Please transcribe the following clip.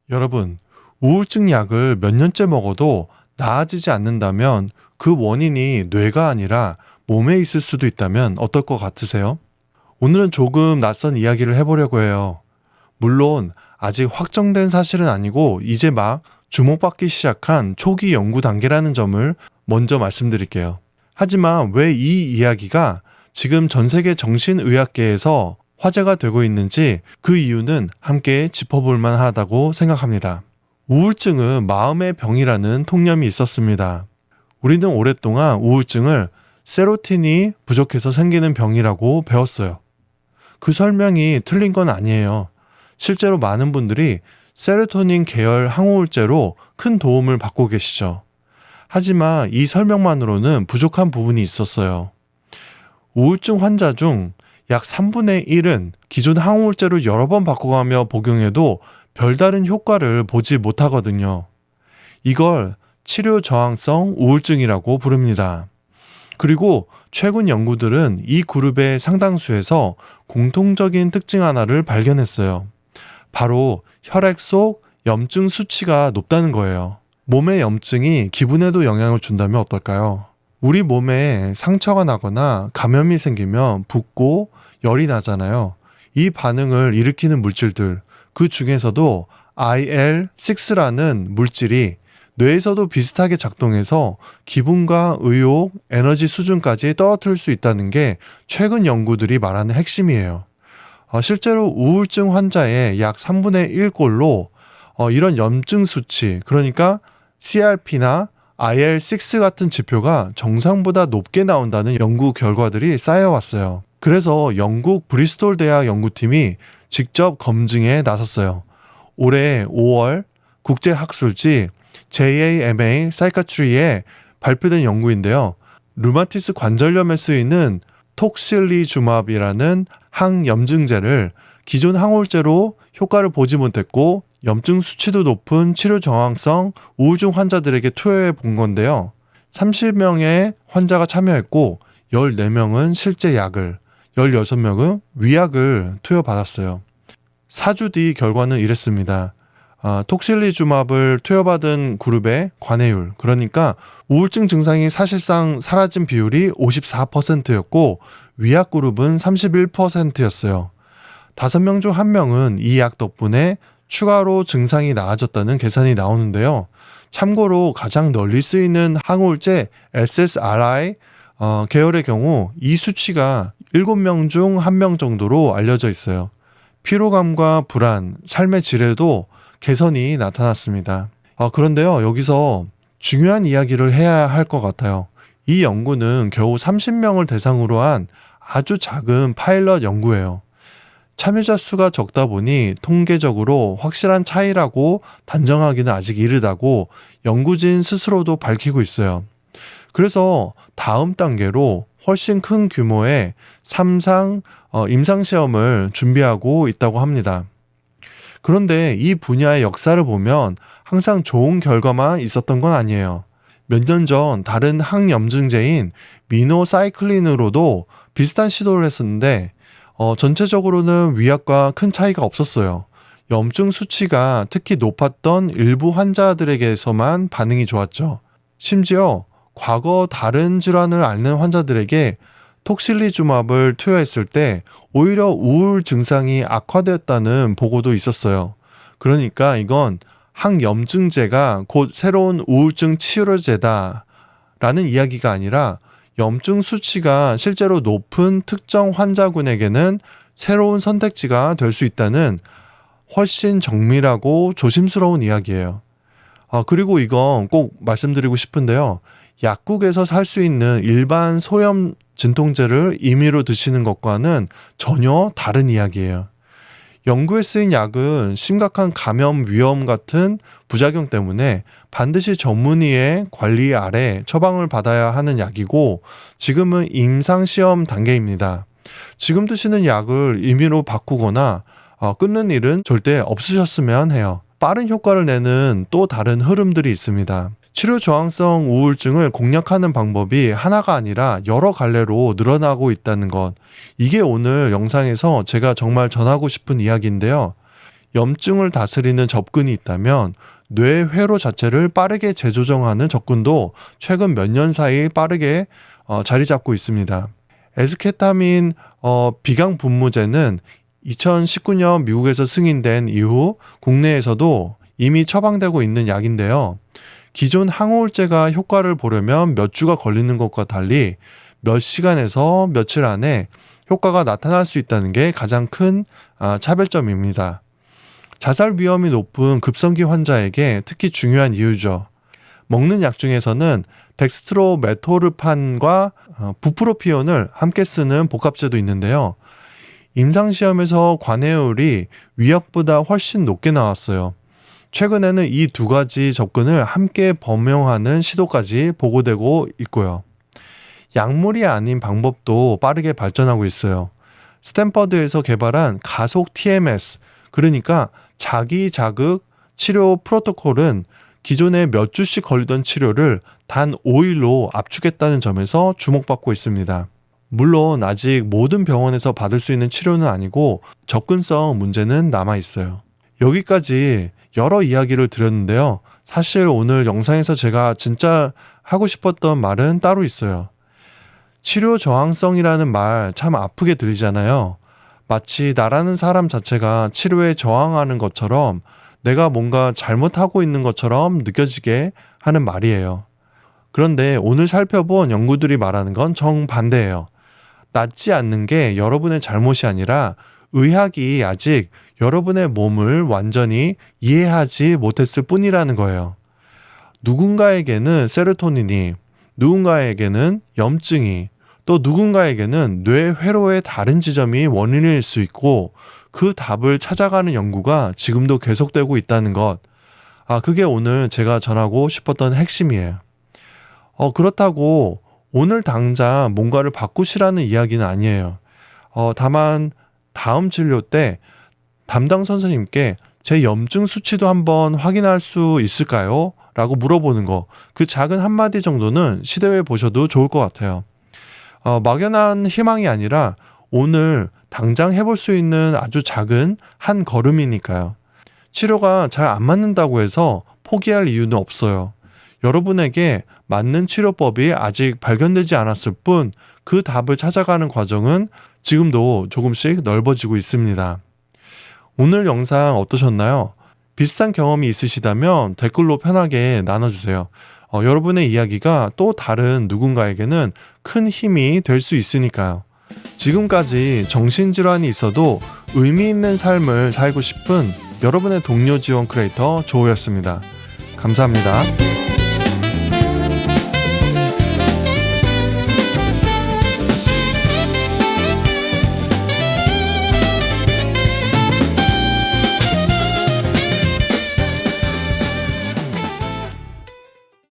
여러분, 우울증 약을 몇 년째 먹어도 나아지지 않는다면 그 원인이 뇌가 아니라 몸에 있을 수도 있다면 어떨 것 같으세요? 오늘은 조금 낯선 이야기를 해보려고 해요. 물론 아직 확정된 사실은 아니고 이제 막 주목받기 시작한 초기 연구 단계라는 점을 먼저 말씀드릴게요. 하지만 왜 이 이야기가 지금 전 세계 정신의학계에서 화제가 되고 있는지 그 이유는 함께 짚어볼 만하다고 생각합니다. 우울증은 마음의 병이라는 통념이 있었습니다. 우리는 오랫동안 우울증을 세로토닌이 부족해서 생기는 병이라고 배웠어요. 그 설명이 틀린 건 아니에요. 실제로 많은 분들이 세로토닌 계열 항우울제로 큰 도움을 받고 계시죠. 하지만 이 설명만으로는 부족한 부분이 있었어요. 우울증 환자 중 약 3분의 1은 기존 항우울제로 여러 번 바꿔가며 복용해도 별다른 효과를 보지 못하거든요. 이걸 치료 저항성 우울증이라고 부릅니다. 그리고 최근 연구들은 이 그룹의 상당수에서 공통적인 특징 하나를 발견했어요. 바로 혈액 속 염증 수치가 높다는 거예요. 몸의 염증이 기분에도 영향을 준다면 어떨까요? 우리 몸에 상처가 나거나 감염이 생기면 붓고 열이 나잖아요. 이 반응을 일으키는 물질들, 그 중에서도 IL-6라는 물질이 뇌에서도 비슷하게 작동해서 기분과 의욕, 에너지 수준까지 떨어뜨릴 수 있다는 게 최근 연구들이 말하는 핵심이에요. 실제로 우울증 환자의 약 3분의 1꼴로 이런 염증 수치, 그러니까 CRP나 IL-6 같은 지표가 정상보다 높게 나온다는 연구 결과들이 쌓여왔어요. 그래서 영국 브리스톨 대학 연구팀이 직접 검증에 나섰어요. 올해 5월 국제학술지 JAMA Psychiatry에 발표된 연구인데요. 류마티스 관절염에 쓰이는 톡실리주맙이라는 항염증제를 기존 항우울제로 효과를 보지 못했고 염증 수치도 높은 치료 저항성 우울증 환자들에게 투여해 본 건데요. 30명의 환자가 참여했고 14명은 실제 약을, 16명은 위약을 투여받았어요. 4주 뒤 결과는 이랬습니다. 톡실리주맙을 투여받은 그룹의 관해율, 그러니까 우울증 증상이 사실상 사라진 비율이 54%였고 위약 그룹은 31%였어요. 5명 중 1명은 이 약 덕분에 추가로 증상이 나아졌다는 계산이 나오는데요. 참고로 가장 널리 쓰이는 항우울제 SSRI 계열의 경우 이 수치가 7명 중 1명 정도로 알려져 있어요. 피로감과 불안, 삶의 질에도 개선이 나타났습니다. 그런데요, 여기서 중요한 이야기를 해야 할 것 같아요. 이 연구는 겨우 30명을 대상으로 한 아주 작은 파일럿 연구예요. 참여자 수가 적다 보니 통계적으로 확실한 차이라고 단정하기는 아직 이르다고 연구진 스스로도 밝히고 있어요. 그래서 다음 단계로 훨씬 큰 규모의 임상시험을 준비하고 있다고 합니다. 그런데 이 분야의 역사를 보면 항상 좋은 결과만 있었던 건 아니에요. 몇 년 전 다른 항염증제인 미노사이클린으로도 비슷한 시도를 했었는데 전체적으로는 위약과 큰 차이가 없었어요. 염증 수치가 특히 높았던 일부 환자들에게서만 반응이 좋았죠. 심지어 과거 다른 질환을 앓는 환자들에게 톡실리주맙을 투여했을 때 오히려 우울 증상이 악화되었다는 보고도 있었어요. 그러니까 이건 항염증제가 곧 새로운 우울증 치료제다라는 이야기가 아니라 염증 수치가 실제로 높은 특정 환자군에게는 새로운 선택지가 될 수 있다는 훨씬 정밀하고 조심스러운 이야기예요. 그리고 이건 꼭 말씀드리고 싶은데요. 약국에서 살 수 있는 일반 소염 진통제를 임의로 드시는 것과는 전혀 다른 이야기예요. 연구에 쓰인 약은 심각한 감염 위험 같은 부작용 때문에 반드시 전문의의 관리 아래 처방을 받아야 하는 약이고 지금은 임상시험 단계입니다. 지금 드시는 약을 임의로 바꾸거나 끊는 일은 절대 없으셨으면 해요. 빠른 효과를 내는 또 다른 흐름들이 있습니다. 치료 저항성 우울증을 공략하는 방법이 하나가 아니라 여러 갈래로 늘어나고 있다는 것. 이게 오늘 영상에서 제가 정말 전하고 싶은 이야기인데요. 염증을 다스리는 접근이 있다면 뇌회로 자체를 빠르게 재조정하는 접근도 최근 몇 년 사이 빠르게 자리 잡고 있습니다. 에스케타민 비강 분무제는 2019년 미국에서 승인된 이후 국내에서도 이미 처방되고 있는 약인데요. 기존 항우울제가 효과를 보려면 몇 주가 걸리는 것과 달리 몇 시간에서 며칠 안에 효과가 나타날 수 있다는 게 가장 큰 차별점입니다. 자살 위험이 높은 급성기 환자에게 특히 중요한 이유죠. 먹는 약 중에서는 덱스트로메토르판과 부프로피온을 함께 쓰는 복합제도 있는데요. 임상시험에서 관해율이 위약보다 훨씬 높게 나왔어요. 최근에는 이 두 가지 접근을 함께 범용하는 시도까지 보고되고 있고요. 약물이 아닌 방법도 빠르게 발전하고 있어요. 스탠퍼드에서 개발한 가속 TMS, 그러니까 자기 자극 치료 프로토콜은 기존에 몇 주씩 걸리던 치료를 단 5일로 압축했다는 점에서 주목받고 있습니다. 물론 아직 모든 병원에서 받을 수 있는 치료는 아니고 접근성 문제는 남아 있어요. 여기까지 여러 이야기를 드렸는데요. 사실 오늘 영상에서 제가 진짜 하고 싶었던 말은 따로 있어요. 치료 저항성이라는 말 참 아프게 들리잖아요. 마치 나라는 사람 자체가 치료에 저항하는 것처럼 내가 뭔가 잘못하고 있는 것처럼 느껴지게 하는 말이에요. 그런데 오늘 살펴본 연구들이 말하는 건 정반대예요. 낫지 않는 게 여러분의 잘못이 아니라 의학이 아직 여러분의 몸을 완전히 이해하지 못했을 뿐이라는 거예요. 누군가에게는 세로토닌이, 누군가에게는 염증이, 또 누군가에게는 뇌회로의 다른 지점이 원인일 수 있고 그 답을 찾아가는 연구가 지금도 계속되고 있다는 것. 그게 오늘 제가 전하고 싶었던 핵심이에요. 그렇다고 오늘 당장 뭔가를 바꾸시라는 이야기는 아니에요. 다만 다음 진료 때 담당 선생님께 제 염증 수치도 한번 확인할 수 있을까요? 라고 물어보는 거. 그 작은 한마디 정도는 시도해 보셔도 좋을 것 같아요. 막연한 희망이 아니라 오늘 당장 해볼 수 있는 아주 작은 한 걸음이니까요. 치료가 잘 안 맞는다고 해서 포기할 이유는 없어요. 여러분에게 맞는 치료법이 아직 발견되지 않았을 뿐 그 답을 찾아가는 과정은 지금도 조금씩 넓어지고 있습니다. 오늘 영상 어떠셨나요? 비슷한 경험이 있으시다면 댓글로 편하게 나눠주세요. 여러분의 이야기가 또 다른 누군가에게는 큰 힘이 될 수 있으니까요. 지금까지 정신질환이 있어도 의미 있는 삶을 살고 싶은 여러분의 동료 지원 크리에이터 조우였습니다. 감사합니다.